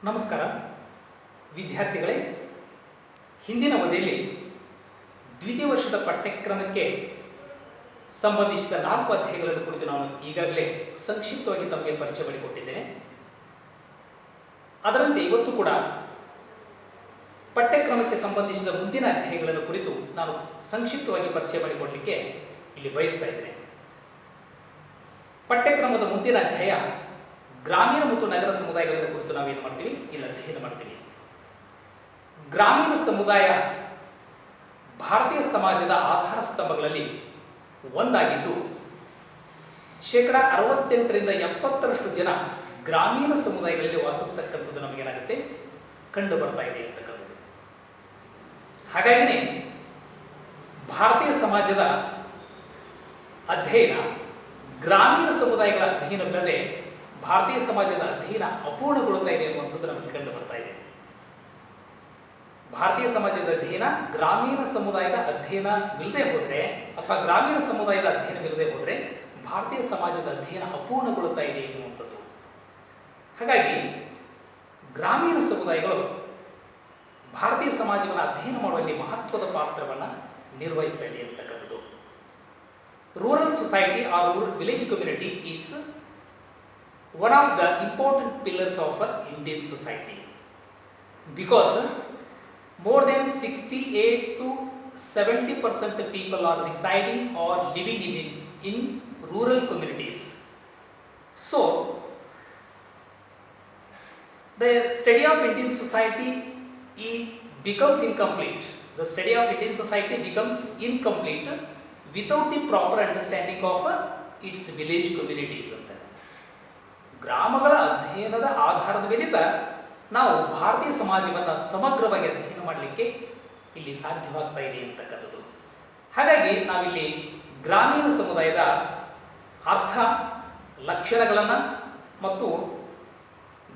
ನಮಸ್ಕಾರ ವಿದ್ಯಾರ್ಥಿಗಳೇ, ಹಿಂದಿನ ಅವಧಿಯಲ್ಲಿ ದ್ವಿತೀಯ ವರ್ಷದ ಪಠ್ಯಕ್ರಮಕ್ಕೆ ಸಂಬಂಧಿಸಿದ 4 ಅಧ್ಯಾಯಗಳನ್ನು ಕುರಿತು ನಾನು ಈಗಾಗಲೇ ಸಂಕ್ಷಿಪ್ತವಾಗಿ ತಮಗೆ ಪರಿಚಯ ಮಾಡಿಕೊಟ್ಟಿದ್ದೇನೆ. ಅದರಂತೆ ಇವತ್ತು ಕೂಡ ಪಠ್ಯಕ್ರಮಕ್ಕೆ ಸಂಬಂಧಿಸಿದ ಮುಂದಿನ ಅಧ್ಯಾಯಗಳನ್ನು ಕುರಿತು ನಾನು ಸಂಕ್ಷಿಪ್ತವಾಗಿ ಪರಿಚಯ ಮಾಡಿಕೊಡಲಿಕ್ಕೆ ಇಲ್ಲಿ ಬಯಸ್ತಾ ಇದ್ದೇನೆ. ಪಠ್ಯಕ್ರಮದ ಮುಂದಿನ ಅಧ್ಯಾಯ ಗ್ರಾಮೀಣ ಮತ್ತು ನಗರ ಸಮುದಾಯಗಳನ್ನು ಕುರಿತು ನಾವೇನು ಮಾಡ್ತೀವಿ, ಇಲ್ಲಿ ಅಧ್ಯಯನ ಮಾಡ್ತೀವಿ. ಗ್ರಾಮೀಣ ಸಮುದಾಯ ಭಾರತೀಯ ಸಮಾಜದ ಆಧಾರ ಸ್ತಂಭಗಳಲ್ಲಿ ಒಂದಾಗಿದ್ದು, 68% 70% ಜನ ಗ್ರಾಮೀಣ ಸಮುದಾಯಗಳಲ್ಲಿ ವಾಸಿಸ್ತಕ್ಕಂಥದ್ದು ನಮಗೇನಾಗುತ್ತೆ, ಕಂಡು ಬರ್ತಾ ಇದೆ ಅಂತಕ್ಕಂಥದ್ದು. ಹಾಗಾಗಿನೇ ಭಾರತೀಯ ಸಮಾಜದ ಅಧ್ಯಯನ ಗ್ರಾಮೀಣ ಸಮುದಾಯಗಳ ಅಧ್ಯಯನವಿಲ್ಲದೆ ಭಾರತೀಯ ಸಮಾಜದ ಅಧ್ಯಯನ ಅಪೂರ್ಣಗೊಳ್ಳುತ್ತಾ ಇದೆ ಅನ್ನುವಂಥದ್ದು ನಮಗೆ ಕಂಡು ಬರ್ತಾ ಇದೆ. ಭಾರತೀಯ ಸಮಾಜದ ಅಧ್ಯಯನ ಗ್ರಾಮೀಣ ಸಮುದಾಯದ ಅಧ್ಯಯನವಿಲ್ಲದೆ ಹೋದರೆ ಅಥವಾ ಗ್ರಾಮೀಣ ಸಮುದಾಯದ ಅಧ್ಯಯನವಿಲ್ಲದೆ ಹೋದರೆ ಭಾರತೀಯ ಸಮಾಜದ ಅಧ್ಯಯನ ಅಪೂರ್ಣಗೊಳ್ಳುತ್ತಾ ಇದೆ ಎನ್ನುವಂಥದ್ದು. ಹಾಗಾಗಿ ಗ್ರಾಮೀಣ ಸಮುದಾಯಗಳು ಭಾರತೀಯ ಸಮಾಜವನ್ನು ಅಧ್ಯಯನ ಮಾಡುವಲ್ಲಿ ಮಹತ್ವದ ಪಾತ್ರವನ್ನು ನಿರ್ವಹಿಸ್ತಾ ಇದೆ ಅಂತಕ್ಕಂಥದ್ದು. Rural society R rural village community is one of the important pillars of Indian society, because more than 68 to 70% people are residing or living in rural communities. So the study of Indian society becomes incomplete. The study of Indian society becomes incomplete without the proper understanding of its village communities. ಗ್ರಾಮಗಳ ಅಧ್ಯಯನದ ಆಧಾರದ ಮೇಲಿಂದ ನಾವು ಭಾರತೀಯ ಸಮಾಜವನ್ನು ಸಮಗ್ರವಾಗಿ ಅಧ್ಯಯನ ಮಾಡಲಿಕ್ಕೆ ಇಲ್ಲಿ ಸಾಧ್ಯವಾಗ್ತಾ ಇದೆ ಅಂತಕ್ಕಂಥದ್ದು. ಹಾಗಾಗಿ ನಾವಿಲ್ಲಿ ಗ್ರಾಮೀಣ ಸಮುದಾಯದ ಅರ್ಥ, ಲಕ್ಷಣಗಳನ್ನು ಮತ್ತು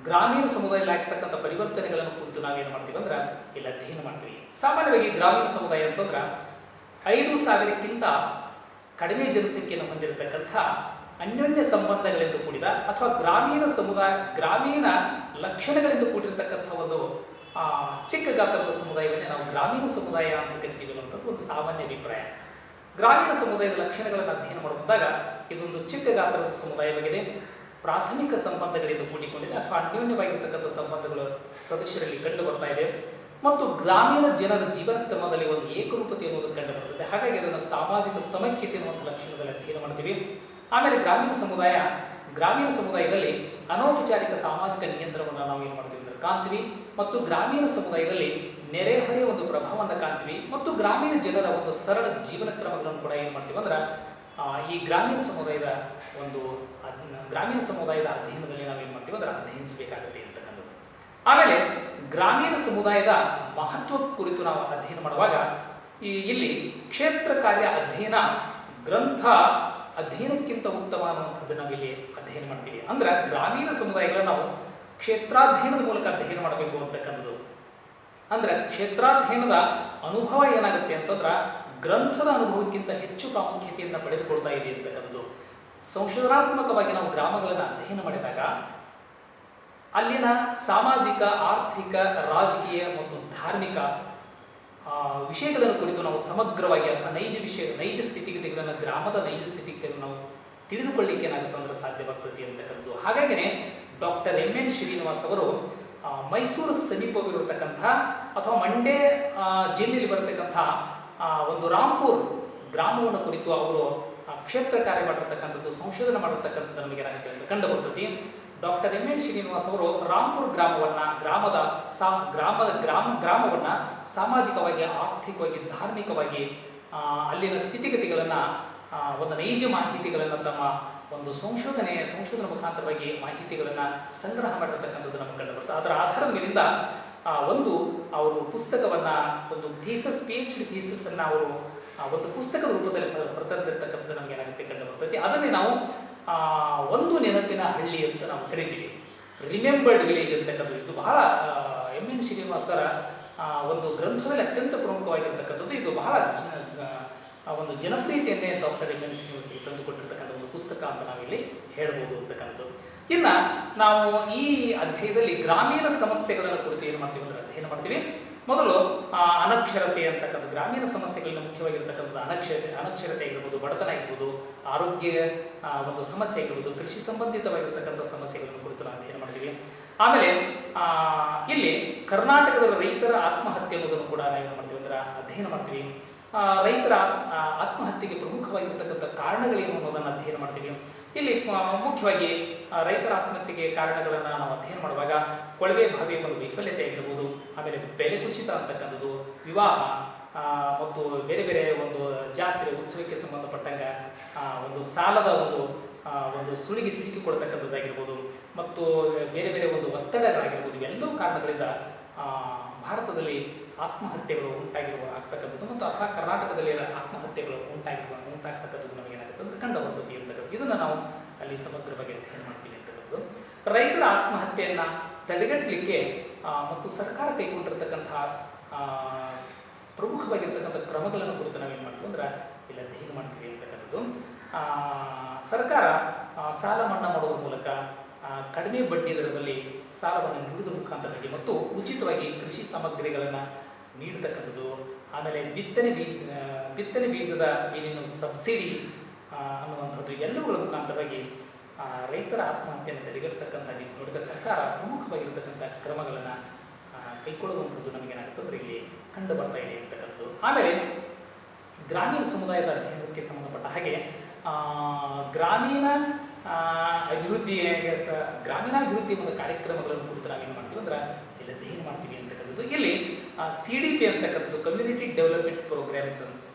ಗ್ರಾಮೀಣ ಸಮುದಾಯದಲ್ಲಿ ಆಗ್ತಕ್ಕಂಥ ಪರಿವರ್ತನೆಗಳನ್ನು ಕುರಿತು ನಾವೇನು ಮಾಡ್ತೀವಿ ಅಂದ್ರೆ ಇಲ್ಲಿ ಅಧ್ಯಯನ ಮಾಡ್ತೀವಿ. ಸಾಮಾನ್ಯವಾಗಿ ಗ್ರಾಮೀಣ ಸಮುದಾಯ ಅಂತಂದ್ರೆ 5,000ಕ್ಕಿಂತ ಕಡಿಮೆ ಜನಸಂಖ್ಯೆಯನ್ನು ಹೊಂದಿರತಕ್ಕಂಥ ಅನ್ಯೋನ್ಯ ಸಂಬಂಧಗಳಿಂದ ಕೂಡಿದ ಅಥವಾ ಗ್ರಾಮೀಣ ಲಕ್ಷಣಗಳಿಂದ ಕೂಡಿರತಕ್ಕಂಥ ಒಂದು ಚಿಕ್ಕ ಗಾತ್ರದ ಸಮುದಾಯವನ್ನೇ ನಾವು ಗ್ರಾಮೀಣ ಸಮುದಾಯ ಅಂತ ಕರಿತೀವಿ ಅನ್ನೋಂಥದ್ದು ಒಂದು ಸಾಮಾನ್ಯ ಅಭಿಪ್ರಾಯ. ಗ್ರಾಮೀಣ ಸಮುದಾಯದ ಲಕ್ಷಣಗಳನ್ನು ಅಧ್ಯಯನ ಮಾಡುವಾಗ ಇದೊಂದು ಚಿಕ್ಕ ಗಾತ್ರದ ಸಮುದಾಯವಾಗಿದೆ. ಪ್ರಾಥಮಿಕ ಸಂಬಂಧಗಳಿಂದ ಕೂಡಿಕೊಂಡಿದೆ ಅಥವಾ ಅನ್ಯೋನ್ಯವಾಗಿರ್ತಕ್ಕಂಥ ಸಂಬಂಧಗಳು ಸದಸ್ಯರಲ್ಲಿ ಕಂಡು ಬರ್ತಾ ಇದೆ ಮತ್ತು ಗ್ರಾಮೀಣ ಜನರ ಜೀವನ ಕ್ರಮದಲ್ಲಿ ಒಂದು ಏಕರೂಪತೆ ಅನ್ನೋದು ಕಂಡು ಬರ್ತದೆ. ಹಾಗಾಗಿ ಅದನ್ನು ಸಾಮಾಜಿಕ ಸಮೈಕ್ಯತೆ ಅನ್ನುವಂಥ ಲಕ್ಷಣದಲ್ಲಿ ಅಧ್ಯಯನ ಮಾಡ್ತೀವಿ. ಆಮೇಲೆ ಗ್ರಾಮೀಣ ಸಮುದಾಯದಲ್ಲಿ ಅನೌಪಚಾರಿಕ ಸಾಮಾಜಿಕ ನಿಯಂತ್ರಣವನ್ನು ನಾವು ಏನು ಮಾಡ್ತೀವಿ ಅಂದ್ರೆ ಕಾಣ್ತೀವಿ ಮತ್ತು ಗ್ರಾಮೀಣ ಸಮುದಾಯದಲ್ಲಿ ನೆರೆಹೊರೆಯ ಒಂದು ಪ್ರಭಾವವನ್ನು ಕಾಣ್ತೀವಿ ಮತ್ತು ಗ್ರಾಮೀಣ ಜನರ ಒಂದು ಸರಳ ಜೀವನ ಕ್ರಮಗಳನ್ನು ಕೂಡ ಏನು ಮಾಡ್ತೀವಿ ಅಂದ್ರೆ ಈ ಗ್ರಾಮೀಣ ಸಮುದಾಯದ ಅಧ್ಯಯನದಲ್ಲಿ ನಾವೇನು ಮಾಡ್ತೀವಿ ಅಂದ್ರೆ ಅಧ್ಯಯನಿಸಬೇಕಾಗುತ್ತೆ ಅಂತಕ್ಕಂಥದ್ದು. ಆಮೇಲೆ ಗ್ರಾಮೀಣ ಸಮುದಾಯದ ಮಹತ್ವ ಕುರಿತು ನಾವು ಅಧ್ಯಯನ ಮಾಡುವಾಗ ಇಲ್ಲಿ ಕ್ಷೇತ್ರ ಕಾರ್ಯ ಅಧ್ಯಯನ ಗ್ರಂಥ ಅಧ್ಯಯನಕ್ಕಿಂತ ಉತ್ತಮ ಅನ್ನುವಂಥದ್ದು ನಾವಿಲ್ಲಿ ಅಧ್ಯಯನ ಮಾಡ್ತೀವಿ. ಅಂದ್ರೆ ಗ್ರಾಮೀಣ ಸಮುದಾಯಗಳನ್ನು ನಾವು ಕ್ಷೇತ್ರಾಧ್ಯಯನದ ಮೂಲಕ ಅಧ್ಯಯನ ಮಾಡಬೇಕು ಅಂತಕ್ಕಂಥದ್ದು. ಅಂದ್ರೆ ಕ್ಷೇತ್ರಾಧ್ಯಯನದ ಅನುಭವ ಏನಾಗುತ್ತೆ ಅಂತಂದ್ರೆ ಗ್ರಂಥದ ಅನುಭವಕ್ಕಿಂತ ಹೆಚ್ಚು ಪ್ರಾಮುಖ್ಯತೆಯನ್ನು ಪಡೆದುಕೊಳ್ತಾ ಇದೆ ಅಂತಕ್ಕಂಥದ್ದು. ಸಂಶೋಧನಾತ್ಮಕವಾಗಿ ನಾವು ಗ್ರಾಮಗಳನ್ನು ಅಧ್ಯಯನ ಮಾಡಿದಾಗ ಅಲ್ಲಿನ ಸಾಮಾಜಿಕ, ಆರ್ಥಿಕ, ರಾಜಕೀಯ ಮತ್ತು ಧಾರ್ಮಿಕ ವಿಷಯಗಳನ್ನು ಕುರಿತು ನಾವು ಸಮಗ್ರವಾಗಿ ಅಥವಾ ನೈಜ ಸ್ಥಿತಿಗತಿಗಳನ್ನು ಗ್ರಾಮದ ನೈಜ ಸ್ಥಿತಿಗತಿಗಳನ್ನು ನಾವು ತಿಳಿದುಕೊಳ್ಳಿಕ್ಕೆ ಏನಾಗುತ್ತೆ ಅಂದ್ರೆ ಸಾಧ್ಯವಾಗ್ತದೆ ಅಂತಕ್ಕಂಥದ್ದು. ಹಾಗಾಗಿನೇ ಡಾಕ್ಟರ್ MN ಶ್ರೀನಿವಾಸ್ ಅವರು ಮೈಸೂರು ಸಮೀಪವಿರತಕ್ಕಂಥ ಅಥವಾ ಮಂಡ್ಯ ಜಿಲ್ಲೆಯಲ್ಲಿ ಬರತಕ್ಕಂಥ ಒಂದು ರಾಂಪುರ್ ಗ್ರಾಮವನ್ನು ಕುರಿತು ಅವರು ಕ್ಷೇತ್ರ ಕಾರ್ಯ ಮಾಡಿರ್ತಕ್ಕಂಥದ್ದು, ಸಂಶೋಧನೆ ಮಾಡಿರ್ತಕ್ಕಂಥದ್ದು ನಮಗೇನಾಗುತ್ತೆ ಅಂತ ಕಂಡು ಬರ್ತದೆ. ಡಾಕ್ಟರ್ MN ಶ್ರೀನಿವಾಸ್ ಅವರು ರಾಂಪುರ್ ಗ್ರಾಮವನ್ನು ಸಾಮಾಜಿಕವಾಗಿ, ಆರ್ಥಿಕವಾಗಿ, ಧಾರ್ಮಿಕವಾಗಿ ಅಲ್ಲಿನ ಸ್ಥಿತಿಗತಿಗಳನ್ನು ಒಂದು ನೈಜ ಮಾಹಿತಿಗಳನ್ನು ತಮ್ಮ ಒಂದು ಸಂಶೋಧನೆ ಮುಖಾಂತರವಾಗಿ ಮಾಹಿತಿಗಳನ್ನು ಸಂಗ್ರಹ ಮಾಡಿರ್ತಕ್ಕಂಥದ್ದು ನಮಗೆ ಕಂಡು ಬರ್ತದೆ. ಅದರ ಆಧಾರದ ಮೇಲಿಂದ ಅವರು ಪುಸ್ತಕವನ್ನು ಒಂದು PhD ಥೀಸಸ್ಸನ್ನು ಅವರು ಒಂದು ಪುಸ್ತಕದ ರೂಪದಲ್ಲಿ ಬರೆದಿರ್ತಕ್ಕಂಥದ್ದು ನಮಗೆ ಏನಾಗುತ್ತೆ ಕಂಡು ಬರ್ತದೆ. ಅದನ್ನೇ ನಾವು ಒಂದು ನೆನಪಿನ ಹಳ್ಳಿ ಅಂತ ನಾವು ಕರಿತೀವಿ, ರಿಮೆಂಬರ್ಡ್ ವಿಲೇಜ್ ಅಂತಕ್ಕಂಥದ್ದು. ಇದು ಬಹಳ MN ಶ್ರೀನಿವಾಸರ ಒಂದು ಗ್ರಂಥದಲ್ಲಿ ಅತ್ಯಂತ ಪ್ರಮುಖವಾಗಿರ್ತಕ್ಕಂಥದ್ದು. ಇದು ಬಹಳ ಒಂದು ಜನಪ್ರಿಯತೆಯನ್ನೇ ಡಾಕ್ಟರ್ ಎಂ ಎನ್ ಶ್ರೀನಿವಾಸರಿಗೆ ತಂದುಕೊಟ್ಟಿರ್ತಕ್ಕಂಥ ಒಂದು ಪುಸ್ತಕ ಅಂತ ನಾವಿಲ್ಲಿ ಹೇಳ್ಬೋದು ಅಂತಕ್ಕಂಥದ್ದು. ಇನ್ನು ನಾವು ಈ ಅಧ್ಯಾಯದಲ್ಲಿ ಗ್ರಾಮೀಣ ಸಮಸ್ಯೆಗಳ ಕುರಿತು ಏನು ಮಾಡ್ತೀವಿ ಅಂದರೆ ಅಧ್ಯಯನ ಮಾಡ್ತೀವಿ. ಮೊದಲು ಅನಕ್ಷರತೆ ಅಂತಕ್ಕಂಥ ಗ್ರಾಮೀಣ ಸಮಸ್ಯೆಗಳನ್ನ ಮುಖ್ಯವಾಗಿರ್ತಕ್ಕಂಥದ್ದು ಅನಕ್ಷರತೆ ಆಗಿರ್ಬೋದು, ಬಡತನ ಆಗಿರ್ಬೋದು, ಆರೋಗ್ಯ ಒಂದು ಸಮಸ್ಯೆ ಆಗಿರ್ಬೋದು, ಕೃಷಿ ಸಂಬಂಧಿತವಾಗಿರ್ತಕ್ಕಂಥ ಸಮಸ್ಯೆಗಳನ್ನು ಕುರಿತು ನಾವು ಅಧ್ಯಯನ ಮಾಡ್ತೀವಿ. ಆಮೇಲೆ ಇಲ್ಲಿ ಕರ್ನಾಟಕದ ರೈತರ ಆತ್ಮಹತ್ಯೆ ಅನ್ನೋದನ್ನು ಕೂಡ ನಾವೇನು ಮಾಡ್ತೀವಿ ಅಂದ್ರೆ ಅಧ್ಯಯನ ಮಾಡ್ತೀವಿ. ರೈತರ ಆತ್ಮಹತ್ಯೆಗೆ ಪ್ರಮುಖವಾಗಿರ್ತಕ್ಕಂಥ ಕಾರಣಗಳೇನು ಅನ್ನೋದನ್ನು ಅಧ್ಯಯನ ಮಾಡ್ತೀವಿ. ಇಲ್ಲಿ ಮುಖ್ಯವಾಗಿ ರೈತರ ಆತ್ಮಹತ್ಯೆಗೆ ಕಾರಣಗಳನ್ನು ನಾವು ಅಧ್ಯಯನ ಮಾಡುವಾಗ ಕೊಳವೆ ಬಾವಿಯ ಒಂದು ವೈಫಲ್ಯತೆ ಆಗಿರ್ಬೋದು, ಆಮೇಲೆ ಬೆಲೆ ಕುಸಿತ ಅಂತಕ್ಕಂಥದ್ದು, ವಿವಾಹ ಮತ್ತು ಬೇರೆ ಬೇರೆ ಒಂದು ಜಾತ್ರೆ ಉತ್ಸವಕ್ಕೆ ಸಂಬಂಧಪಟ್ಟಂಗ ಒಂದು ಸಾಲದ ಒಂದು ಸುಳಿಗೆ ಸಿಕ್ಕಿಕೊಳ್ತಕ್ಕಂಥದ್ದಾಗಿರ್ಬೋದು, ಮತ್ತು ಬೇರೆ ಬೇರೆ ಒಂದು ಒತ್ತಡಗಳಾಗಿರ್ಬೋದು, ಇವೆಲ್ಲವೂ ಕಾರಣಗಳಿಂದ ಭಾರತದಲ್ಲಿ ಆತ್ಮಹತ್ಯೆಗಳು ಆಗ್ತಕ್ಕಂಥದ್ದು ಮತ್ತು ಅಥವಾ ಕರ್ನಾಟಕದಲ್ಲಿ ಆತ್ಮಹತ್ಯೆಗಳು ಉಂಟಾಗ್ತಕ್ಕಂಥದ್ದು ನಮಗೇನಾಗುತ್ತೆ ಅಂದರೆ ಕಂಡು ಬರ್ತದೆ ಅಂತಕ್ಕಂಥದ್ದು. ಇದನ್ನು ನಾವು ಅಲ್ಲಿ ಸಮಗ್ರವಾಗಿ ಅಧ್ಯಯನ ಮಾಡ್ತೀವಿ ಅಂತಕ್ಕಂಥದ್ದು. ರೈತರ ಆತ್ಮಹತ್ಯೆಯನ್ನು ತಡೆಗಟ್ಟಲಿಕ್ಕೆ ಮತ್ತು ಸರ್ಕಾರ ಕೈಗೊಂಡಿರ್ತಕ್ಕಂಥ ಪ್ರಮುಖವಾಗಿರ್ತಕ್ಕಂಥ ಕ್ರಮಗಳನ್ನು ಕುರಿತು ನಾವೇನು ಮಾಡ್ತೀವಿ ಅಂದ್ರೆ ಇಲ್ಲಿ ಅಧ್ಯಯನ ಮಾಡ್ತೀವಿ ಅಂತಕ್ಕಂಥದ್ದು. ಸರ್ಕಾರ ಸಾಲ ಮನ್ನಾ ಮಾಡೋದ್ರ ಮೂಲಕ ಕಡಿಮೆ ಬಡ್ಡಿ ದರದಲ್ಲಿ ಸಾಲವನ್ನು ನೀಡುವುದರ ಮುಖಾಂತರವಾಗಿ ಮತ್ತು ಉಚಿತವಾಗಿ ಕೃಷಿ ಸಾಮಗ್ರಿಗಳನ್ನು ನೀಡತಕ್ಕಂಥದ್ದು, ಆಮೇಲೆ ಬಿತ್ತನೆ ಬೀಜದ ಮೇಲಿನ ಸಬ್ಸಿಡಿ ಅನ್ನುವಂಥದ್ದು ಎಲ್ಲವುಗಳ ಮುಖಾಂತರವಾಗಿ ರೈತರ ಆತ್ಮಹತ್ಯೆಯನ್ನು ತಡೆಗಟ್ಟತಕ್ಕಂಥ ನಿಟ್ಟಿನೊಳಗೆ ಸರ್ಕಾರ ಪ್ರಮುಖವಾಗಿರ್ತಕ್ಕಂಥ ಕ್ರಮಗಳನ್ನು ಕೈಗೊಳ್ಳುವಂಥದ್ದು ನಮಗೇನಾಗುತ್ತೆ ಅಂದರೆ ಇಲ್ಲಿ ಕಂಡು ಬರ್ತಾ ಇದೆ ಅಂತಕ್ಕಂಥದ್ದು. ಆಮೇಲೆ ಗ್ರಾಮೀಣ ಸಮುದಾಯದ ಅಧ್ಯಯನಕ್ಕೆ ಸಂಬಂಧಪಟ್ಟ ಹಾಗೆ ಗ್ರಾಮೀಣಾಭಿವೃದ್ಧಿ ಒಂದು ಕಾರ್ಯಕ್ರಮಗಳನ್ನು ಕುರಿತು ನಾವೇನು ಮಾಡ್ತೀವಿ ಅಂದ್ರೆ ಇಲ್ಲಿ ಅಧ್ಯಯನ ಮಾಡ್ತೀವಿ ಅಂತಕ್ಕಂಥದ್ದು. ಇಲ್ಲಿ CDP ಅಂತಕ್ಕಂಥದ್ದು ಕಮ್ಯುನಿಟಿ ಡೆವಲಪ್ಮೆಂಟ್ ಪ್ರೋಗ್ರಾಮ್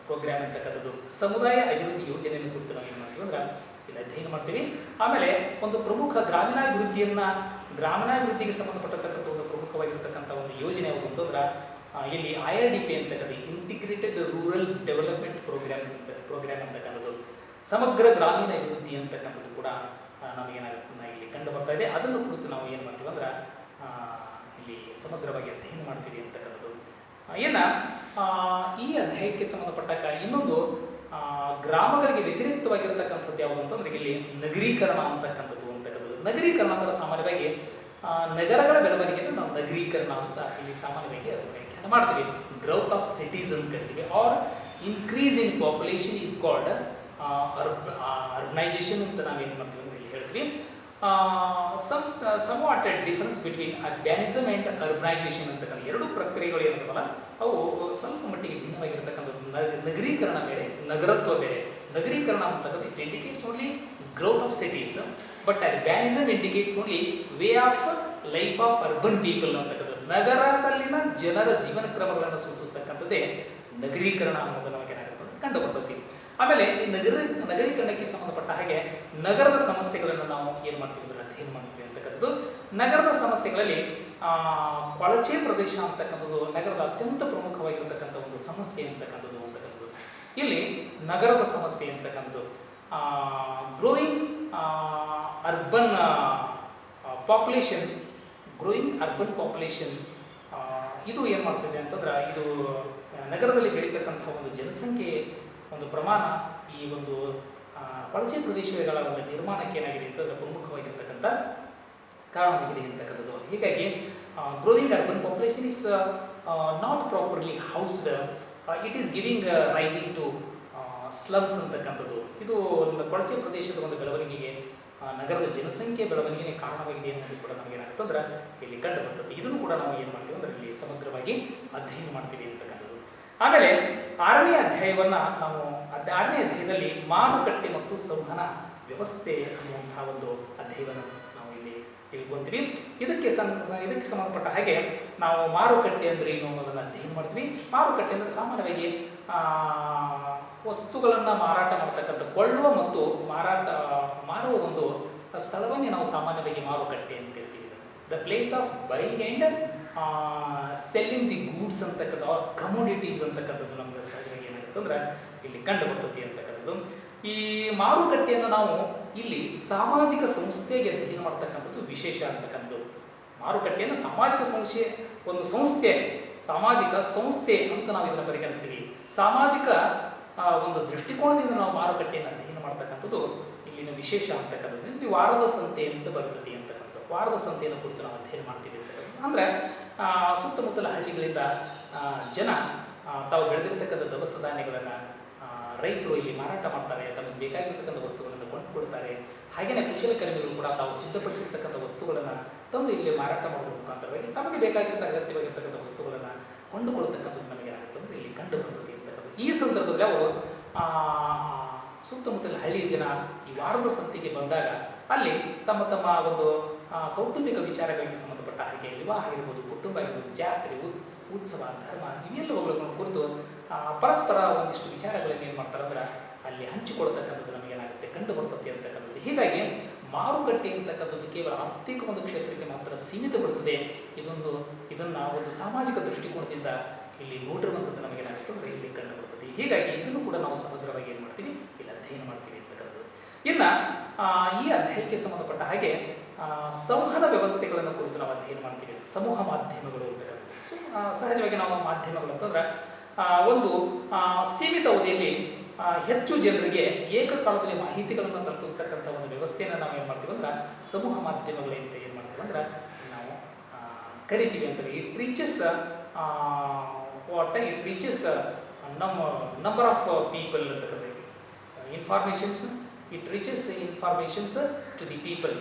ಅಂತಕ್ಕಂಥದ್ದು ಸಮುದಾಯ ಅಭಿವೃದ್ಧಿ ಯೋಜನೆಯನ್ನು ಕುರಿತು ನಾವೇನು ಮಾಡ್ತೀವಿ ಅಂದ್ರೆ ಇಲ್ಲಿ ಅಧ್ಯಯನ ಮಾಡ್ತೀವಿ. ಆಮೇಲೆ ಒಂದು ಪ್ರಮುಖ ಗ್ರಾಮೀಣಾಭಿವೃದ್ಧಿಗೆ ಸಂಬಂಧಪಟ್ಟತಕ್ಕಂಥ ಒಂದು ಪ್ರಮುಖವಾಗಿರ್ತಕ್ಕಂಥ ಒಂದು ಯೋಜನೆ ಯಾವುದು ಅಂತಂದ್ರೆ ಇಲ್ಲಿ IRDP ಅಂತಕ್ಕಂಥ ಇಂಟಿಗ್ರೇಟೆಡ್ ರೂರಲ್ ಡೆವಲಪ್ಮೆಂಟ್ ಪ್ರೋಗ್ರಾಮ್ ಅಂತಕ್ಕಂಥದ್ದು ಸಮಗ್ರ ಗ್ರಾಮೀಣ ಅಭಿವೃದ್ಧಿ ಅಂತಕ್ಕಂಥದ್ದು ಕೂಡ ನಮಗೇನಾಗುತ್ತೆ ಇಲ್ಲಿ ಕಂಡು ಬರ್ತಾ ಇದೆ. ಅದನ್ನು ಕುರಿತು ನಾವು ಏನು ಮಾಡ್ತೀವಿ ಅಂದ್ರೆ ಇಲ್ಲಿ ಸಮಗ್ರವಾಗಿ ಅಧ್ಯಯನ ಮಾಡ್ತೀವಿ ಅಂತಕ್ಕಂಥದ್ದು. ಇನ್ನು ಈ ಅಧ್ಯಾಯಕ್ಕೆ ಸಂಬಂಧಪಟ್ಟಾಗ ಇನ್ನೊಂದು ಗ್ರಾಮಗಳಿಗೆ ವ್ಯತಿರಿಕ್ತವಾಗಿರತಕ್ಕಂಥದ್ದು ಯಾವುದು ಅಂತಂದ್ರೆ ಇಲ್ಲಿ ನಗರೀಕರಣ ಅಂತಕ್ಕಂಥದ್ದು. ನಗರೀಕರಣ ಅಂದ್ರೆ ಸಾಮಾನ್ಯವಾಗಿ ನಗರಗಳ ಬೆಳವಣಿಗೆಯನ್ನು ನಾವು ನಗರೀಕರಣ ಅಂತ ಇಲ್ಲಿ ಸಾಮಾನ್ಯವಾಗಿ ಅದರ ವ್ಯಾಖ್ಯಾನ ಮಾಡ್ತೀವಿ. ಗ್ರೋತ್ ಆಫ್ ಸಿಟೀಸ್ ಅಂತ ಕರಿತೀವಿ. Or increase in population is called urbanization ಅಂತ ನಾವೇನು ಮಾಡ್ತೀವಿ ಅಂದ್ರೆ ಇಲ್ಲಿ ಹೇಳ್ತೀವಿ. somewhat difference between urbanism and urbanization ಅಂತಕ್ಕಂಥ ಎರಡು ಪ್ರಕ್ರಿಯೆಗಳು ಏನಿದಾವಲ್ಲ ಅವು ಸ್ವಲ್ಪ ಮಟ್ಟಿಗೆ ಭಿನ್ನವಾಗಿರ್ತಕ್ಕಂಥದ್ದು. ನಗರೀಕರಣ ಬೇರೆ, ನಗರತ್ವ ಬೇರೆ. ನಗರೀಕರಣ ಅಂತಕ್ಕಂಥ it indicates only growth of cities, but urbanism indicates only way of life of urban people ಅಂತಕ್ಕಂಥದ್ದು. ನಗರದಲ್ಲಿನ ಜನರ ಜೀವನ ಕ್ರಮಗಳನ್ನು ಸೂಚಿಸ್ತಕ್ಕಂಥದ್ದೇ ನಗರೀಕರಣ ಅನ್ನೋದು ನಮಗೇನಾಗುತ್ತೆ ಕಂಡು ಬರ್ತೈತಿ. ಆಮೇಲೆ ನಗರೀಕರಣಕ್ಕೆ ಸಂಬಂಧಪಟ್ಟ ಹಾಗೆ ನಗರದ ಸಮಸ್ಯೆಗಳನ್ನು ನಾವು ಏನು ಮಾಡ್ತೀವಿ ಅಂದರೆ ಅಧ್ಯಯನ ಮಾಡ್ತೀವಿ ಅಂತಕ್ಕಂಥದ್ದು. ನಗರದ ಸಮಸ್ಯೆಗಳಲ್ಲಿ ಕೊಳಚೆ ಪ್ರದೇಶ ಅಂತಕ್ಕಂಥದ್ದು ನಗರದ ಅತ್ಯಂತ ಪ್ರಮುಖವಾಗಿರ್ತಕ್ಕಂಥ ಒಂದು ಸಮಸ್ಯೆ ಅಂತಕ್ಕಂಥದ್ದು. ಇಲ್ಲಿ ನಗರದ ಸಮಸ್ಯೆ ಅಂತಕ್ಕಂಥದ್ದು ಗ್ರೋಯಿಂಗ್ ಅರ್ಬನ್ ಪಾಪ್ಯುಲೇಷನ್ ಇದು ಏನು ಮಾಡ್ತಿದೆ ಅಂತಂದ್ರೆ ಇದು ನಗರದಲ್ಲಿ ಬೆಳೀತಕ್ಕಂಥ ಒಂದು ಜನಸಂಖ್ಯೆ ಒಂದು ಪ್ರಮಾಣ ಈ ಒಂದು ಕೊಳಚೆ ಪ್ರದೇಶಗಳ ಒಂದು ನಿರ್ಮಾಣಕ್ಕೆ ಏನಾಗಿದೆ ಅಂತಂದರೆ ಪ್ರಮುಖವಾಗಿರ್ತಕ್ಕಂಥ ಕಾರಣವಾಗಿದೆ ಅಂತಕ್ಕಂಥದ್ದು. ಹೀಗಾಗಿ growing urban population is not properly housed, it is giving rising to slums ಅಂತಕ್ಕಂಥದ್ದು. ಇದು ಕೊಳಚೆ ಪ್ರದೇಶದ ಒಂದು ಬೆಳವಣಿಗೆಗೆ ನಗರದ ಜನಸಂಖ್ಯೆ ಬೆಳವಣಿಗೆಗೆ ಕಾರಣವಾಗಿದೆ ಅನ್ನೋದು ಕೂಡ ನಮಗೇನಾಗುತ್ತೆ ಅಂದ್ರೆ ಇಲ್ಲಿ ಕಂಡು ಬರ್ತದೆ. ಇದನ್ನು ಕೂಡ ನಾವು ಏನು ಮಾಡ್ತೀವಿ ಅಂದರೆ ಇಲ್ಲಿ ಸಮಗ್ರವಾಗಿ ಅಧ್ಯಯನ ಮಾಡ್ತೀವಿ ಅಂತಕ್ಕಂಥದ್ದು. ಆಮೇಲೆ 6ನೇ ಅಧ್ಯಾಯದಲ್ಲಿ ಮಾರುಕಟ್ಟೆ ಮತ್ತು ಸಂವಹನ ವ್ಯವಸ್ಥೆ ಅನ್ನುವಂತಹ ಒಂದು ಅಧ್ಯಾಯವನ್ನು ನಾವು ಇಲ್ಲಿ ತಿಳ್ಕೊತೀವಿ. ಇದಕ್ಕೆ ಸಂಬಂಧಪಟ್ಟ ಹಾಗೆ ನಾವು ಮಾರುಕಟ್ಟೆ ಅಂದರೆ ಏನು ಅನ್ನೋದನ್ನು ಅಧ್ಯಯನ ಮಾಡ್ತೀವಿ. ಮಾರುಕಟ್ಟೆ ಅಂದರೆ ಸಾಮಾನ್ಯವಾಗಿ ವಸ್ತುಗಳನ್ನು ಮಾರಾಟ ಮಾಡ್ತಕ್ಕಂಥ ಕೊಳ್ಳುವ ಮತ್ತು ಮಾರುವ ಒಂದು ಸ್ಥಳವನ್ನೇ ನಾವು ಸಾಮಾನ್ಯವಾಗಿ ಮಾರುಕಟ್ಟೆ ಅಂತ ಕರಿತೀವಿ. The place of buying and selling the goods ಅಂತಕ್ಕಂಥ ಆರ್ ಕಮೋಡಿಟೀಸ್ ಅಂತಕ್ಕಂಥದ್ದು ನಮಗೆ ಸಹಜವಾಗಿ ಏನಾಗುತ್ತೆ ಅಂದ್ರೆ ಇಲ್ಲಿ ಕಂಡು ಬರ್ತದೆ ಅಂತಕ್ಕಂಥದ್ದು. ಈ ಮಾರುಕಟ್ಟೆಯನ್ನು ನಾವು ಇಲ್ಲಿ ಸಾಮಾಜಿಕ ಸಂಸ್ಥೆಗೆ ಅಧ್ಯಯನ ಮಾಡ್ತಕ್ಕಂಥದ್ದು ವಿಶೇಷ ಅಂತಕ್ಕಂಥದ್ದು. ಮಾರುಕಟ್ಟೆಯನ್ನು ಸಾಮಾಜಿಕ ಸಂಸ್ಥೆ ಅಂತ ನಾವು ಇದನ್ನು ಪರಿಗಣಿಸ್ತೀವಿ. ಸಾಮಾಜಿಕ ಒಂದು ದೃಷ್ಟಿಕೋನದಿಂದ ನಾವು ಮಾರುಕಟ್ಟೆಯನ್ನು ಅಧ್ಯಯನ ಮಾಡ್ತಕ್ಕಂಥದ್ದು ಇಲ್ಲಿನ ವಿಶೇಷ ಅಂತಕ್ಕಂಥದ್ದು. ಇಲ್ಲಿ ವಾರದ ಸಂತೆ ಅಂತ ಬರ್ತದೆ ಅಂತಕ್ಕಂಥದ್ದು. ವಾರದ ಸಂತೆಯನ್ನು ಕುರಿತು ನಾವು ಅಧ್ಯಯನ ಮಾಡ್ತೀವಿ ಅಂತಕ್ಕಂಥದ್ದು. ಅಂದರೆ ಸುತ್ತಮುತ್ತಲ ಹಳ್ಳಿಗಳಿಂದ ಜನ ತಾವು ಬೆಳೆದಿರ್ತಕ್ಕಂಥ ದವಸ ಧಾನ್ಯಗಳನ್ನು ರೈತರು ಇಲ್ಲಿ ಮಾರಾಟ ಮಾಡ್ತಾರೆ, ತಮಗೆ ಬೇಕಾಗಿರ್ತಕ್ಕಂಥ ವಸ್ತುಗಳನ್ನು ಕೊಂಡುಕೊಡ್ತಾರೆ. ಹಾಗೆಯೇ ಕುಶಲಕರ್ಮಿಗಳು ಕೂಡ ತಾವು ಸಿದ್ಧಪಡಿಸಿರ್ತಕ್ಕಂಥ ವಸ್ತುಗಳನ್ನು ತಂದು ಇಲ್ಲಿ ಮಾರಾಟ ಮಾಡೋದ್ರ ಮುಖಾಂತರವಾಗಿ ತಮಗೆ ಬೇಕಾಗಿರ್ತಕ್ಕ ಅಗತ್ಯವಾಗಿರ್ತಕ್ಕಂಥ ವಸ್ತುಗಳನ್ನು ಕೊಂಡುಕೊಳ್ಳತಕ್ಕಂಥದ್ದು ನಮಗೆ ಏನಾಗುತ್ತದೆ ಇಲ್ಲಿ ಕಂಡು ಬರ್ತದೆ ಅಂತಕ್ಕಂಥದ್ದು. ಈ ಸಂದರ್ಭದಲ್ಲಿ ಅವರು ಸುತ್ತಮುತ್ತಲ ಹಳ್ಳಿಯ ಜನ ಈ ವಾರದ ಸಂತೆಗೆ ಬಂದಾಗ ಅಲ್ಲಿ ತಮ್ಮ ತಮ್ಮ ಒಂದು ಕೌಟುಂಬಿಕ ವಿಚಾರಗಳಿಗೆ ಸಂಬಂಧಪಟ್ಟ ಹಾಗೆ ವಿವಾಹ ಆಗಿರ್ಬೋದು, ಕುಟುಂಬ ಆಗಿರ್ಬೋದು, ಜಾತ್ರೆ, ಉತ್ಸವ, ಧರ್ಮ ಇವೆಲ್ಲವುಗಳನ್ನು ಕುರಿತು ಪರಸ್ಪರ ಒಂದಿಷ್ಟು ವಿಚಾರಗಳನ್ನು ಏನು ಮಾಡ್ತಾರೆ ಅಂದ್ರೆ ಅಲ್ಲಿ ಹಂಚಿಕೊಳ್ತಕ್ಕಂಥದ್ದು ನಮಗೇನಾಗುತ್ತೆ ಕಂಡು ಬರ್ತದೆ ಅಂತಕ್ಕಂಥದ್ದು. ಹೀಗಾಗಿ ಮಾರುಕಟ್ಟೆ ಅಂತಕ್ಕಂಥದ್ದು ಕೇವಲ ಆರ್ಥಿಕ ಒಂದು ಕ್ಷೇತ್ರಕ್ಕೆ ಮಾತ್ರ ಸೀಮಿತಗೊಳಿಸದೆ ಇದನ್ನು ಒಂದು ಸಾಮಾಜಿಕ ದೃಷ್ಟಿಕೋನದಿಂದ ಇಲ್ಲಿ ನೋಡಿರುವಂಥದ್ದು ನಮಗೇನಾಗುತ್ತೆ ಅಂದರೆ ಇಲ್ಲಿ ಕಂಡು ಬರ್ತದೆ. ಹೀಗಾಗಿ ಇದನ್ನು ಕೂಡ ನಾವು ಸಮಗ್ರವಾಗಿ ಏನು ಮಾಡ್ತೀವಿ ಇಲ್ಲಿ ಅಧ್ಯಯನ ಮಾಡ್ತೀವಿ ಅಂತಕ್ಕಂಥದ್ದು. ಇನ್ನು ಈ ಅಧ್ಯಾಯಕ್ಕೆ ಸಂಬಂಧಪಟ್ಟ ಹಾಗೆ ಸಂವಹನ ವ್ಯವಸ್ಥೆಗಳನ್ನು ಕುರಿತು ನಾವು ಅಧ್ಯಯನ ಮಾಡ್ತೀವಿ. ಸಮೂಹ ಮಾಧ್ಯಮಗಳು ಅಂತಕ್ಕಂಥದ್ದು ಸಹಜವಾಗಿ ನಾವು ಮಾಧ್ಯಮಗಳು ಅಂತಂದ್ರೆ ಒಂದು ಸೀಮಿತ ಅವಧಿಯಲ್ಲಿ ಹೆಚ್ಚು ಜನರಿಗೆ ಏಕಕಾಲದಲ್ಲಿ ಮಾಹಿತಿಗಳನ್ನು ತಲುಪಿಸ್ತಕ್ಕಂಥ ಒಂದು ವ್ಯವಸ್ಥೆಯನ್ನು ನಾವು ಏನು ಮಾಡ್ತೀವಿ ಅಂದ್ರೆ ಸಮೂಹ ಮಾಧ್ಯಮಗಳಿಂದ ಏನು ಮಾಡ್ತೀವಿ ಅಂದ್ರೆ ನಾವು ಕರಿತೀವಿ ಅಂತ. It reaches number of people ಅಂತಕ್ಕಂಥ informations. It reaches informations to the people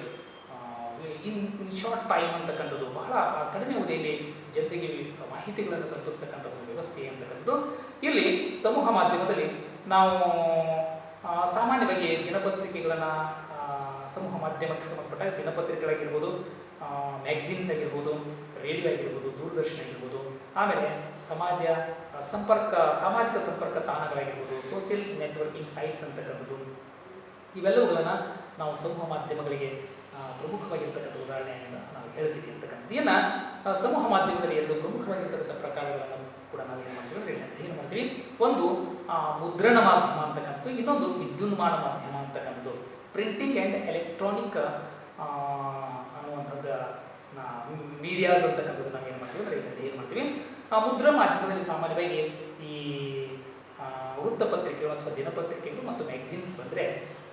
in short time ಅಂತಕ್ಕಂಥದ್ದು. ಬಹಳ ಕಡಿಮೆ ಅವಧಿಯಲ್ಲಿ ಜನರಿಗೆ ಮಾಹಿತಿಗಳನ್ನು ತಲುಪಿಸ್ತಕ್ಕಂಥ ಒಂದು ವ್ಯವಸ್ಥೆ ಅಂತಕ್ಕಂಥದ್ದು. ಇಲ್ಲಿ ಸಮೂಹ ಮಾಧ್ಯಮದಲ್ಲಿ ನಾವು ಸಾಮಾನ್ಯವಾಗಿ ದಿನಪತ್ರಿಕೆಗಳನ್ನು ಸಮೂಹ ಮಾಧ್ಯಮಕ್ಕೆ ಸಂಬಂಧಪಟ್ಟ ದಿನಪತ್ರಿಕೆಗಳಾಗಿರ್ಬೋದು, ಮ್ಯಾಗ್ಝಿನ್ಸ್ ಆಗಿರ್ಬೋದು, ರೇಡಿಯೋ ಆಗಿರ್ಬೋದು, ದೂರದರ್ಶನ ಆಗಿರ್ಬೋದು, ಆಮೇಲೆ ಸಾಮಾಜಿಕ ಸಂಪರ್ಕ ತಾಣಗಳಾಗಿರ್ಬೋದು, ಸೋಷಿಯಲ್ ನೆಟ್ವರ್ಕಿಂಗ್ ಸೈಟ್ಸ್ ಅಂತಕ್ಕಂಥದ್ದು ಇವೆಲ್ಲವುಗಳನ್ನು ನಾವು ಸಮೂಹ ಮಾಧ್ಯಮಗಳಿಗೆ ಪ್ರಮುಖವಾಗಿರ್ತಕ್ಕಂಥ ಉದಾಹರಣೆಯನ್ನು ನಾವು ಹೇಳ್ತೀವಿ ಅಂತಕ್ಕಂಥದ್ದು. ಇನ್ನು ಸಮೂಹ ಮಾಧ್ಯಮದಲ್ಲಿ ಎರಡು ಪ್ರಮುಖವಾಗಿರ್ತಕ್ಕಂಥ ಪ್ರಕಾರಗಳನ್ನು ಕೂಡ ನಾವು ಏನು ಮಾಡ್ತೀವಿ ಅಂದರೆ ಅಧ್ಯಯನ ಮಾಡ್ತೀವಿ. ಒಂದು ಮುದ್ರಣ ಮಾಧ್ಯಮ ಅಂತಕ್ಕಂಥದ್ದು, ಇನ್ನೊಂದು ವಿದ್ಯುನ್ಮಾನ ಮಾಧ್ಯಮ ಅಂತಕ್ಕಂಥದ್ದು. ಪ್ರಿಂಟಿಂಗ್ ಆ್ಯಂಡ್ ಎಲೆಕ್ಟ್ರಾನಿಕ್ ಅನ್ನುವಂಥದ್ದು ಮೀಡಿಯಾಸ್ ಅಂತಕ್ಕಂಥದ್ದು ನಾವು ಏನು ಮಾಡ್ತೀವಿ ಅಂದರೆ ಅಧ್ಯಯನ ಮಾಡ್ತೀವಿ. ಮುದ್ರಣ ಮಾಧ್ಯಮದಲ್ಲಿ ಸಾಮಾನ್ಯವಾಗಿ ಈ ವೃತ್ತಪತ್ರಿಕೆಗಳು ಅಥವಾ ದಿನಪತ್ರಿಕೆಗಳು ಮತ್ತು ಮ್ಯಾಗ್ಝಿನ್ಸ್ ಬಂದರೆ,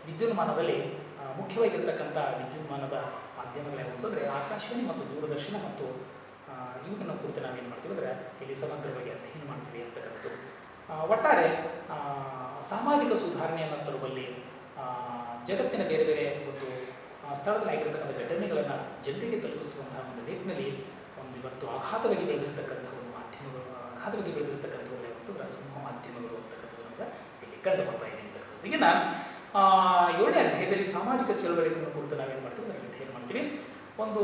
ವಿದ್ಯುನ್ಮಾನದಲ್ಲಿ ಮುಖ್ಯವಾಗಿರ್ತಕ್ಕಂಥ ವಿದ್ಯುನ್ಮಾನದ ಮಾಧ್ಯಮಗಳೇನಂತಂದರೆ ಆಕಾಶವಾಣಿ ಮತ್ತು ದೂರದರ್ಶನ ಮತ್ತು ಇವುಗಳನ್ನು ಕುರಿತು ನಾವೇನು ಮಾಡ್ತೀವಿ ಅಂದರೆ ಇಲ್ಲಿ ಸಮಗ್ರವಾಗಿ ಅಧ್ಯಯನ ಮಾಡ್ತೀವಿ ಅಂತಕ್ಕಂಥದ್ದು. ಒಟ್ಟಾರೆ ಸಾಮಾಜಿಕ ಸುಧಾರಣೆಯನ್ನು ತರುವಲ್ಲಿ ಜಗತ್ತಿನ ಬೇರೆ ಬೇರೆ ಒಂದು ಸ್ಥಳದಲ್ಲಿ ಆಗಿರತಕ್ಕಂಥ ಘಟನೆಗಳನ್ನು ಜನರಿಗೆ ತಲುಪಿಸುವಂತಹ ಒಂದು ನಿಟ್ಟಿನಲ್ಲಿ ಒಂದು ಇವತ್ತು ಅಗಾಧವಾಗಿ ಬೆಳೆದಿರ್ತಕ್ಕಂಥ ಒಂದು ಮಾಧ್ಯಮಗಳು, ಅಗಾಧವಾಗಿ ಬೆಳೆದಿರ್ತಕ್ಕಂಥ ಅಂತಂದ್ರೆ ಸಮೂಹ ಮಾಧ್ಯಮಗಳು ಅಂತಕ್ಕಂಥದ್ದು ನಮಗೆ ಇಲ್ಲಿ ಕಂಡು ಬರ್ತಾ ಇದೆ ಅಂತಕ್ಕಂಥದ್ದು. ಈಗಿನ 7ನೇ ಅಧ್ಯಾಯದಲ್ಲಿ ಸಾಮಾಜಿಕ ಚಳವಳಿಗಳನ್ನು ಕುರಿತು ನಾವೇನು ಮಾಡ್ತೀವಿ ಅದನ್ನು ಅಧ್ಯಯನ ಮಾಡ್ತೀವಿ. ಒಂದು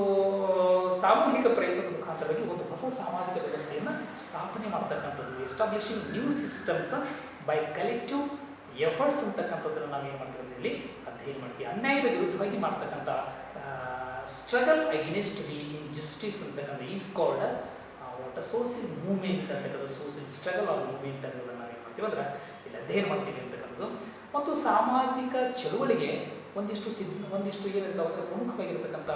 ಸಾಮೂಹಿಕ ಪ್ರಯತ್ನದ ಮುಖಾಂತರವಾಗಿ ಒಂದು ಹೊಸ ಸಾಮಾಜಿಕ ವ್ಯವಸ್ಥೆಯನ್ನು ಸ್ಥಾಪನೆ ಮಾಡ್ತಕ್ಕಂಥದ್ದು, establishing new systems by collective efforts ಅಂತಕ್ಕಂಥದ್ದನ್ನು ನಾವೇನು ಮಾಡ್ತೀವಿ ಅಂತ ಹೇಳಿ ಅಧ್ಯಯನ ಮಾಡ್ತೀವಿ. ಅನ್ಯಾಯದ ವಿರುದ್ಧವಾಗಿ ಮಾಡ್ತಕ್ಕಂಥ ಸ್ಟ್ರಗಲ್ ಅಗೇನ್ಸ್ಟ್ ದಿ ಇನ್ಜಸ್ಟಿಸ್ ಅಂತಕ್ಕಂಥ ಈಸ್ ಕಾಲ್ಡ್ ಸೋಷಿಯಲ್ ಮೂವ್ಮೆಂಟ್ ಅಂತಕ್ಕಂಥ ಸೋಷಿಯಲ್ ಸ್ಟ್ರಗಲ್ ಆರ್ ಮೂವ್ಮೆಂಟ್ ಅನ್ನೋದನ್ನು ನಾವೇನು ಮಾಡ್ತೀವಿ ಅಂದ್ರೆ ಇಲ್ಲಿ ಅಧ್ಯಯನ ಮಾಡ್ತೀವಿ ಅಂತಕ್ಕಂಥದ್ದು. ಮತ್ತು ಸಾಮಾಜಿಕ ಚಳುವಳಿಗೆ ಒಂದಿಷ್ಟು ಏನಿರ್ತಾವೆ ಅಂದರೆ ಪ್ರಮುಖವಾಗಿರ್ತಕ್ಕಂಥ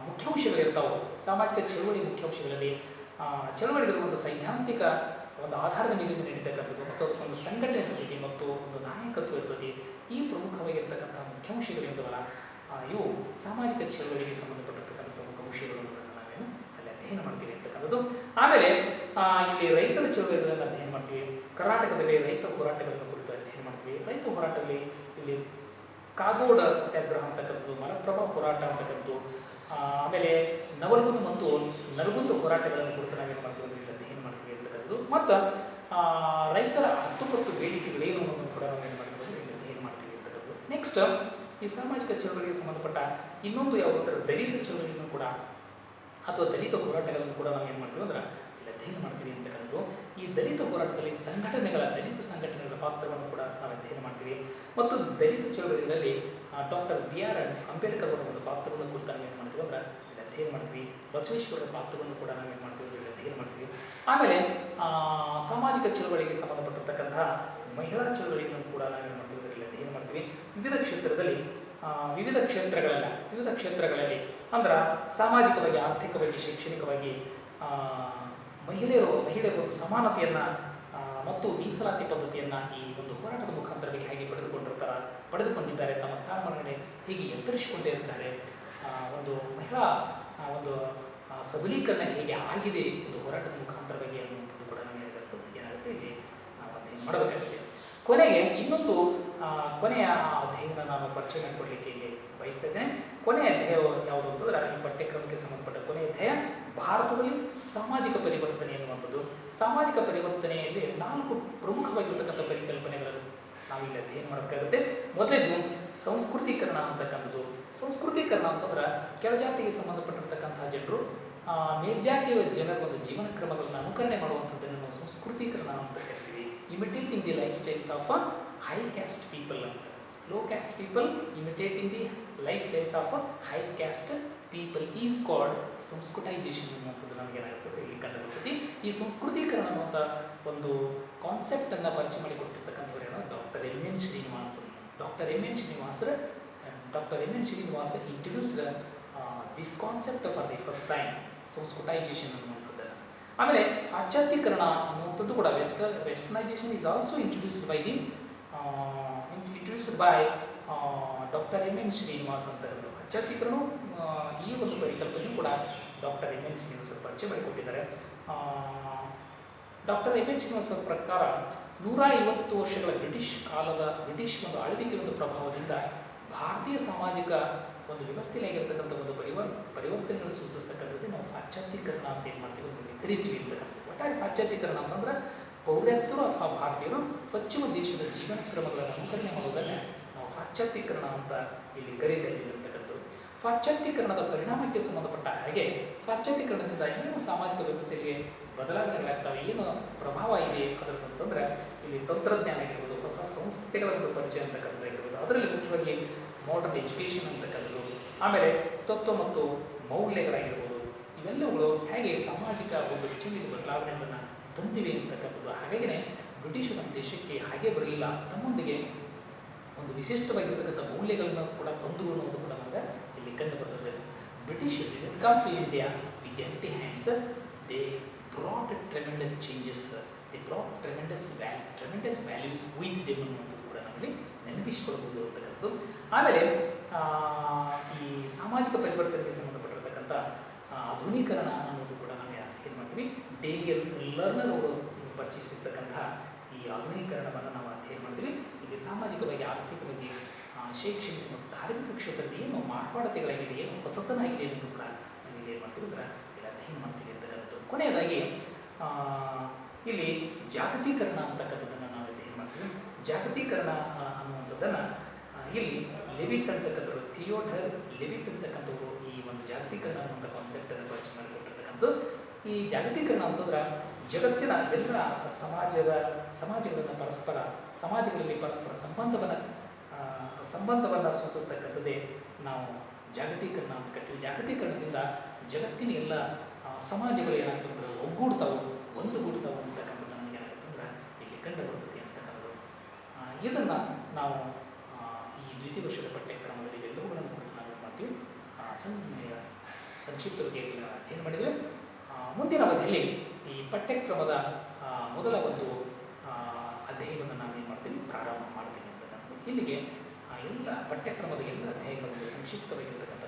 ಮುಖ್ಯಾಂಶಗಳಿರ್ತಾವೆ. ಸಾಮಾಜಿಕ ಚಳುವಳಿ ಮುಖ್ಯಾಂಶಗಳಲ್ಲಿ ಚಳುವಳಿಗಳು ಒಂದು ಸೈದ್ಧಾಂತಿಕ ಒಂದು ಆಧಾರದ ಮೇಲೆ ನಡೀತಕ್ಕಂಥದ್ದು ಮತ್ತು ಒಂದು ಸಂಘಟನೆ ಇರ್ತದೆ ಮತ್ತು ಒಂದು ನಾಯಕತ್ವ ಇರ್ತದೆ. ಈ ಪ್ರಮುಖವಾಗಿರ್ತಕ್ಕಂಥ ಮುಖ್ಯಾಂಶಗಳಿಂದವಲ್ಲ ಇವು ಸಾಮಾಜಿಕ ಚಳುವಳಿಗೆ ಸಂಬಂಧಪಟ್ಟಿರ್ತಕ್ಕಂಥ ಪ್ರಮುಖ ವಿಷಯಗಳು ಅನ್ನೋದನ್ನು ನಾವೇನು ಅಲ್ಲಿ ಅಧ್ಯಯನ ಮಾಡ್ತೀವಿ ಅಂತಕ್ಕಂಥದ್ದು. ಆಮೇಲೆ ಇಲ್ಲಿ ರೈತರ ಚಳುವಳಿಗಳನ್ನು ಅಧ್ಯಯನ ಮಾಡ್ತೀವಿ. ಕರ್ನಾಟಕದಲ್ಲಿ ರೈತ ಹೋರಾಟಗಳನ್ನು ಕುರಿತು ಅಧ್ಯಯನ ಮಾಡ್ತೀವಿ. ರೈತ ಹೋರಾಟದಲ್ಲಿ ಇಲ್ಲಿ ಕಾಗೋಡ ಸತ್ಯಾಗ್ರಹ ಅಂತಕ್ಕಂಥದ್ದು, ಮಲಪ್ರಭಾ ಹೋರಾಟ ಅಂತಕ್ಕಂಥದ್ದು, ಆಮೇಲೆ ನವಲಗುಂದ ಮತ್ತು ನರಗುಂದ ಹೋರಾಟಗಳನ್ನು ಕುರಿತು ನಾವೇನು ಮಾಡ್ತೀವಿ ಅಂದರೆ ಇಲ್ಲಿ ಅಧ್ಯಯನ ಮಾಡ್ತೀವಿ ಅಂತಕ್ಕಂಥದ್ದು. ಮತ್ತು ರೈತರ 19 ಬೇಡಿಕೆಗಳೇನು ಅನ್ನೋದನ್ನು ಕೂಡ ನಾವೇನು ಮಾಡ್ತೀವಿ ಅಂದರೆ ಇಲ್ಲಿ ಅಧ್ಯಯನ ಮಾಡ್ತೀವಿ ಅಂತಕ್ಕಂಥದ್ದು. ನೆಕ್ಸ್ಟ್ ಈ ಸಾಮಾಜಿಕ ಚಳವಳಿಗೆ ಸಂಬಂಧಪಟ್ಟ ಇನ್ನೊಂದು ಯಾವುದೇ ಥರ ದಲಿತ ಚಳವಳಿಯನ್ನು ಕೂಡ ಅಥವಾ ದಲಿತ ಹೋರಾಟಗಳನ್ನು ಕೂಡ ನಾವು ಏನು ಮಾಡ್ತೀವಿ ಅಂದ್ರೆ ಇಲ್ಲಿ ಅಧ್ಯಯನ ಮಾಡ್ತೀವಿ ಅಂತಕ್ಕಂಥದ್ದು. ಈ ದಲಿತ ಹೋರಾಟದಲ್ಲಿ ದಲಿತ ಸಂಘಟನೆಗಳ ಪಾತ್ರವನ್ನು ಕೂಡ ನಾವು ಅಧ್ಯಯನ ಮಾಡ್ತೀವಿ. ಮತ್ತು ದಲಿತ ಚಳವಳಿಗಳಲ್ಲಿ ಡಾಕ್ಟರ್ BR ಅಂಬೇಡ್ಕರ್ ಅವರ ಒಂದು ಪಾತ್ರವನ್ನು ಕುರಿತು ನಾವು ಏನು ಮಾಡ್ತೀವಿ ಅಂದ್ರೆ ಇಲ್ಲಿ ಅಧ್ಯಯನ ಮಾಡ್ತೀವಿ. ಬಸವೇಶ್ವರರ ಪಾತ್ರವನ್ನು ಕೂಡ ನಾವು ಏನು ಮಾಡ್ತೀವಿ ಇಲ್ಲಿ ಅಧ್ಯಯನ ಮಾಡ್ತೀವಿ. ಆಮೇಲೆ ಸಾಮಾಜಿಕ ಚಳವಳಿಗೆ ಸಂಬಂಧಪಟ್ಟಿರ್ತಕ್ಕಂಥ ಮಹಿಳಾ ಚಳವಳಿಗಳನ್ನು ಕೂಡ ನಾವೇನು ಮಾಡ್ತೀವಿ ಅಂದರೆ ಇಲ್ಲಿ ಅಧ್ಯಯನ ಮಾಡ್ತೀವಿ. ವಿವಿಧ ಕ್ಷೇತ್ರಗಳಲ್ಲಿ ಅಂದ್ರೆ ಸಾಮಾಜಿಕವಾಗಿ, ಆರ್ಥಿಕವಾಗಿ, ಶೈಕ್ಷಣಿಕವಾಗಿ ಮಹಿಳೆಯರು ಒಂದು ಸಮಾನತೆಯನ್ನು ಮತ್ತು ಮೀಸಲಾತಿ ಪದ್ಧತಿಯನ್ನು ಈ ಒಂದು ಹೋರಾಟದ ಮುಖಾಂತರವಾಗಿ ಹೇಗೆ ಪಡೆದುಕೊಂಡಿದ್ದಾರೆ, ತಮ್ಮ ಸ್ಥಾನಮಾನಗಳೇ ಹೇಗೆ ಎತ್ತರಿಸಿಕೊಂಡಿರುತ್ತಾರೆ, ಒಂದು ಮಹಿಳಾ ಒಂದು ಸಬಲೀಕರಣ ಹೇಗೆ ಆಗಿದೆ ಒಂದು ಹೋರಾಟದ ಮುಖಾಂತರವಾಗಿ ಅನ್ನುವಂಥದ್ದು ಕೂಡ ಏನಾಗುತ್ತೆ ಇಲ್ಲಿ ನಾವು ಅಧ್ಯಯನ ಮಾಡಬೇಕಾಗುತ್ತೆ. ಕೊನೆಗೆ ಇನ್ನೊಂದು ಕೊನೆಯ ಅಧ್ಯಯನ ನಾನು ಪರಿಚಯ ಮಾಡಿಕೊಡ್ಲಿಕ್ಕೆ ಇಲ್ಲಿ ಬಯಸ್ತಾ ಇದ್ದೇನೆ. ಕೊನೆಯ ಅಧ್ಯಾಯ ಯಾವುದು ಅಂತಂದ್ರೆ ಈ ಪಠ್ಯಕ್ರಮಕ್ಕೆ ಸಂಬಂಧಪಟ್ಟ ಕೊನೆಯ ಅಧ್ಯಾಯ ಭಾರತದಲ್ಲಿ ಸಾಮಾಜಿಕ ಪರಿವರ್ತನೆ ಎನ್ನುವಂಥದ್ದು. ಸಾಮಾಜಿಕ ಪರಿವರ್ತನೆಯಲ್ಲಿ 4 ಪ್ರಮುಖವಾಗಿರ್ತಕ್ಕಂಥ ಪರಿಕಲ್ಪನೆಗಳನ್ನು ನಾವಿಲ್ಲಿ ಅಧ್ಯಯನ ಮಾಡಬೇಕಾಗುತ್ತೆ. ಮೊದಲೇದು ಸಂಸ್ಕೃತೀಕರಣ ಅಂತಕ್ಕಂಥದ್ದು. ಸಂಸ್ಕೃತೀಕರಣ ಅಂತಂದ್ರೆ ಕೆಳಜಾತಿಗೆ ಸಂಬಂಧಪಟ್ಟಿರ್ತಕ್ಕಂಥ ಜನರು ಮೇಲ್ಜಾತಿಯ ಜನರ ಒಂದು ಜೀವನ ಕ್ರಮಗಳನ್ನು ಅನುಕರಣೆ ಮಾಡುವಂಥದ್ದನ್ನು ನಾವು ಸಂಸ್ಕೃತೀಕರಣ ಅಂತ ಕರಿತೀವಿ. Imitating the lifestyles of high caste people ಅಂತ. Low caste people imitating the lifestyles of high caste people is called Sanskritisation ಅನ್ನುವಂಥದ್ದು ನಮಗೇನಾಗುತ್ತದೆ ಇಲ್ಲಿ ಕಂಡುಬರ್ತದೆ. ಈ ಸಂಸ್ಕೃತೀಕರಣ ಅನ್ನುವಂಥ ಒಂದು ಕಾನ್ಸೆಪ್ಟನ್ನು ಪರಿಚಯ ಮಾಡಿಕೊಟ್ಟಿರ್ತಕ್ಕಂಥವ್ರು ಏನೋ doctor M N Srinivas. Doctor M N Srinivas introduced this concept for the first time, Sanskritisation ಅನ್ನುವಂಥದ್ದು. ಆಮೇಲೆ ಪಾಶ್ಚಾತ್ಯೀಕರಣ ಅನ್ನುವಂಥದ್ದು ಕೂಡ westernisation is also introduced by doctor M N Srinivas ಅಂತ. ಪಾಶ್ಚಾತ್ಯೀಕರಣ ಈ ಒಂದು ಪರಿಕಲ್ಪನೆಯೂ ಕೂಡ ಡಾಕ್ಟರ್ ಎಮ್ ಎನ್ ಶ್ರೀನಿವಾಸ್ ಪರಿಚಯ ಮಾಡಿಕೊಟ್ಟಿದ್ದಾರೆ. ಡಾಕ್ಟರ್ ಎಮ್ ಎನ್ ಶ್ರೀನಿವಾಸ್ ಅವರ ಪ್ರಕಾರ 150 ವರ್ಷಗಳ ಬ್ರಿಟಿಷ್ ಒಂದು ಆಳ್ವಿಕೆ ಒಂದು ಪ್ರಭಾವದಿಂದ ಭಾರತೀಯ ಸಾಮಾಜಿಕ ಒಂದು ವ್ಯವಸ್ಥೆಯಲ್ಲಿ ಆಗಿರ್ತಕ್ಕಂಥ ಒಂದು ಪರಿವರ್ತನೆಗಳು ಸೂಚಿಸ್ತಕ್ಕಂಥದ್ದು ನಾವು ಪಾಶ್ಚಾತ್ಯೀಕರಣ ಅಂತ ಏನು ಮಾಡ್ತೀವಿ ಅಂತ ಕರಿತೀವಿ ಅಂತಕ್ಕಂಥದ್ದು. ಒಟ್ಟಾರೆ ಪಾಶ್ಚಾತ್ಯೀಕರಣ ಅಂತಂದ್ರೆ ಪೌರತ್ವರು ಅಥವಾ ಭಾರತೀಯರು ಪಶ್ಚಿಮ ದೇಶದ ಜೀವನ ಕ್ರಮಗಳನ್ನು ಅನುಕರಣೆ ಮಾಡೋದನ್ನು ನಾವು ಪಾಶ್ಚಾತ್ಯೀಕರಣ ಅಂತ ಇಲ್ಲಿ ಕರೀತಾ ಇದ್ದೀವಿ ಅಂತಕ್ಕಂಥದ್ದು. ಪಾಶ್ಚಾತ್ಯೀಕರಣದ ಪರಿಣಾಮಕ್ಕೆ ಸಂಬಂಧಪಟ್ಟ ಹಾಗೆ ಪಾಶ್ಚಾತ್ಯೀಕರಣದಿಂದ ಏನು ಸಾಮಾಜಿಕ ವ್ಯವಸ್ಥೆಗೆ ಬದಲಾವಣೆಗಳಾಗ್ತವೆ, ಏನು ಪ್ರಭಾವ ಇದೆ ಅದರಂತಂದ್ರೆ ಇಲ್ಲಿ ತಂತ್ರಜ್ಞಾನ ಆಗಿರ್ಬೋದು, ಹೊಸ ಸಂಸ್ಥೆಗಳ ಒಂದು ಪರಿಚಯ ಅಂತಕ್ಕಂಥದ್ದಾಗಿರ್ಬೋದು, ಅದರಲ್ಲಿ ಮುಖ್ಯವಾಗಿ ಮಾಡರ್ನ್ ಎಜುಕೇಷನ್ ಅಂತಕ್ಕಂಥದ್ದು, ಆಮೇಲೆ ತತ್ವ ಮತ್ತು ಮೌಲ್ಯಗಳಾಗಿರ್ಬೋದು, ಇವೆಲ್ಲವುಗಳು ಹೇಗೆ ಸಾಮಾಜಿಕ ಒಂದು ರಚನೆಯಲ್ಲಿ ಬದಲಾವಣೆಗಳನ್ನು ತಂದಿವೆ ಅಂತಕ್ಕಂಥದ್ದು. ಹಾಗಾಗಿನೇ ಬ್ರಿಟಿಷರು ನಮ್ಮ ದೇಶಕ್ಕೆ ಹಾಗೆ ಬರಲಿಲ್ಲ, ತಮ್ಮೊಂದಿಗೆ ಒಂದು ವಿಶಿಷ್ಟವಾಗಿರ್ತಕ್ಕಂಥ ಮೌಲ್ಯಗಳನ್ನು ಕೂಡ ತಂದು ಅನ್ನೋದು ಕೂಡ ನಮಗೆ ಇಲ್ಲಿ ಕಂಡು ಬರ್ತದೆ. ಬ್ರಿಟಿಷರು come to India with empty hands, they brought tremendous changes, they brought tremendous values with them ಅನ್ನುವಂಥದ್ದು ಕೂಡ ನಮ್ಮಲ್ಲಿ ನೆನಪಿಸಿಕೊಳ್ಬೋದು ಅಂತಕ್ಕಂಥದ್ದು. ಆಮೇಲೆ ಈ ಸಾಮಾಜಿಕ ಪರಿವರ್ತನೆಗೆ ಸಂಬಂಧಪಟ್ಟಿರ್ತಕ್ಕಂಥ ಆಧುನೀಕರಣ ಅನ್ನೋದು ಕೂಡ ನಾವು ಏನು ಮಾಡ್ತೀವಿ, ಡೈಲಿ ಲರ್ನರ್ ಅವರು ಪರಿಚಯಿಸಿರ್ತಕ್ಕಂಥ ಈ ಆಧುನೀಕರಣವನ್ನು ನಾವು ಅಧ್ಯಯನ ಮಾಡ್ತೀವಿ. ಇಲ್ಲಿ ಸಾಮಾಜಿಕವಾಗಿ, ಆರ್ಥಿಕವಾಗಿ, ಶೈಕ್ಷಣಿಕ ಮತ್ತು ಧಾರ್ಮಿಕ ಕ್ಷೇತ್ರದಲ್ಲಿ ಏನು ಮಾರ್ಪಾಡತೆಗಳಾಗಿದೆ, ಏನು ಹೊಸತನಾಗಿದೆ ಅನ್ನೋದು ಕೂಡ ನಾವು ಇಲ್ಲಿ ಏನು ಮಾಡ್ತೀವಿ ಅಂದ್ರೆ ಇಲ್ಲಿ ಅಧ್ಯಯನ ಮಾಡ್ತೀವಿ ಅಂತಕ್ಕಂಥದ್ದು. ಕೊನೆಯದಾಗಿ ಇಲ್ಲಿ ಜಾಗತೀಕರಣ ಅಂತಕ್ಕಂಥದ್ದನ್ನು ನಾವು ಅಧ್ಯಯನ ಮಾಡ್ತೀವಿ. ಜಾಗತೀಕರಣ ಅನ್ನುವಂಥದ್ದನ್ನು ಇಲ್ಲಿ ಲೆವಿಟ್ ಅಂತಕ್ಕಂಥವ್ರು, ಥಿಯೋಡರ್ ಲೆವಿಟ್ ಅಂತಕ್ಕಂಥವ್ರು ಈ ಒಂದು ಜಾಗತೀಕರಣ ಅನ್ನುವಂಥ ಕಾನ್ಸೆಪ್ಟನ್ನು ಪರಿಚಯ ಮಾಡಿಕೊಟ್ಟಿರ್ತಕ್ಕಂಥದ್ದು. ಈ ಜಾಗತೀಕರಣ ಅಂತಂದ್ರೆ ಜಗತ್ತಿನ ಎಲ್ಲ ಸಮಾಜಗಳಲ್ಲಿ ಪರಸ್ಪರ ಸಂಬಂಧವನ್ನು ಸೂಚಿಸ್ತಕ್ಕಂಥದ್ದೇ ನಾವು ಜಾಗತೀಕರಣ ಅಂತ ಕರಿತೀವಿ. ಜಾಗತೀಕರಣದಿಂದ ಜಗತ್ತಿನ ಎಲ್ಲ ಸಮಾಜಗಳು ಏನಾಗ್ತಂದ್ರೆ ಒಂದುಗೂಡ್ತಾವೆ ಅಂತಕ್ಕಂಥದ್ದು ನಮಗೆ ಏನಾಗುತ್ತಂದ್ರೆ ಇಲ್ಲಿ ಕಂಡು ಬರ್ತದೆ ಅಂತಕ್ಕಂಥದ್ದು. ಇದನ್ನು ನಾವು ಈ ದ್ವಿತೀಯ ವರ್ಷದ ಪಠ್ಯಕ್ರಮದಲ್ಲಿ ಎಲ್ಲವುಗಳನ್ನು ಕುರಿತು ನಾವು ಏನು ಮಾಡ್ತೀವಿ, ಸಂಕ್ಷಿಪ್ತ ರೀತಿಯಲ್ಲಿ ಅಧ್ಯಯನ ಮಾಡಿದ್ದೇವೆ. ಮುಂದಿನ ಅವಧಿಯಲ್ಲಿ ಈ ಪಠ್ಯಕ್ರಮದ ಮೊದಲ ಒಂದು ಅಧ್ಯಾಯವನ್ನು ನಾವು ಏನು ಮಾಡ್ತೀವಿ, ಪ್ರಾರಂಭ ಮಾಡ್ತೀವಿ ಅಂತಕ್ಕಂಥದ್ದು. ಇಲ್ಲಿಗೆ ಎಲ್ಲ ಪಠ್ಯಕ್ರಮದ ಎಲ್ಲ ಅಧ್ಯಾಯಗಳ ಒಂದು ಸಂಕ್ಷಿಪ್ತವಾಗಿರ್ತಕ್ಕಂಥ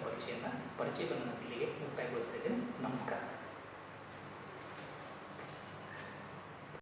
ಪರಿಚಯಗಳನ್ನು ಇಲ್ಲಿಗೆ ಮುಕ್ತಾಯಗೊಳಿಸ್ತಾ ಇದ್ದೇನೆ. ನಮಸ್ಕಾರ.